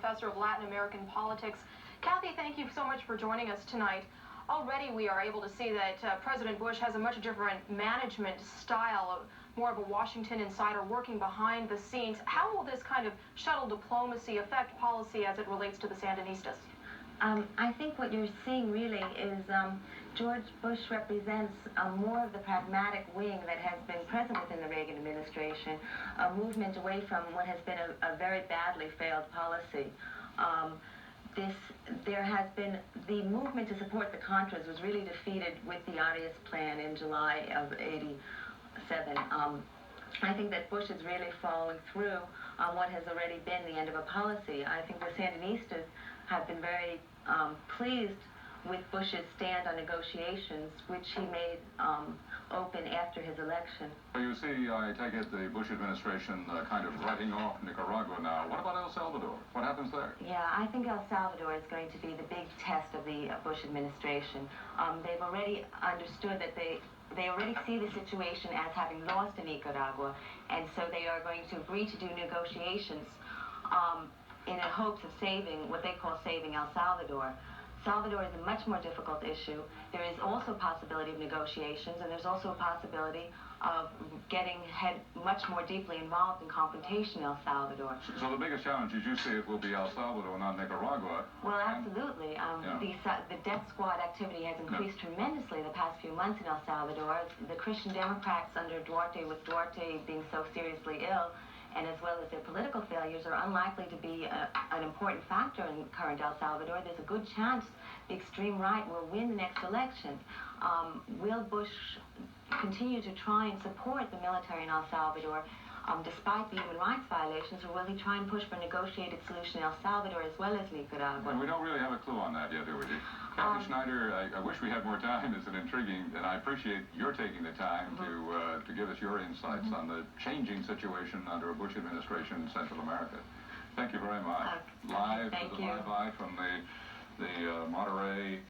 professor of Latin American politics. Kathy, thank you so much for joining us tonight. Already we are able to see that President Bush has a much different management style, more of a Washington insider working behind the scenes. How will this kind of shuttle diplomacy affect policy as it relates to the Sandinistas? I think what you're seeing really is George Bush represents more of the pragmatic wing that has been present within the Reagan administration, a movement away from what has been a very badly failed policy. There has been the movement to support the Contras was really defeated with the Arias plan in July of '87. I think that Bush is really following through on what has already been the end of a policy. I think the Sandinistas have been very pleased with Bush's stand on negotiations, which he made open after his election. You see, I take it the Bush administration kind of writing off Nicaragua now. What about El Salvador? What happens there? Yeah, I think El Salvador is going to be the big test of the Bush administration. They've already understood that they already see the situation as having lost in Nicaragua, and so they are going to agree to do negotiations in the hopes of saving, what they call saving El Salvador. Salvador is a much more difficult issue. There is also a possibility of negotiations, and there's also a possibility of getting much more deeply involved in confrontation in El Salvador. So the biggest challenge, as you see it, will be El Salvador, not Nicaragua. Well, absolutely. The death squad activity has increased tremendously the past few months in El Salvador. The Christian Democrats under Duarte, with Duarte being so seriously ill, and as well as their political failures, are unlikely to be an important factor in current El Salvador. There's a good chance the extreme right will win the next election. Will Bush continue to try and support the military in El Salvador despite the human rights violations, or will he try and push for a negotiated solution in El Salvador as well as Nicaragua? And we don't really have a clue on that yet, do we? Kathy Schneider, I wish we had more time. It's an intriguing, and I appreciate your taking the time to give us your insights on the changing situation under a Bush administration in Central America. Thank you very much. Live from the Monterey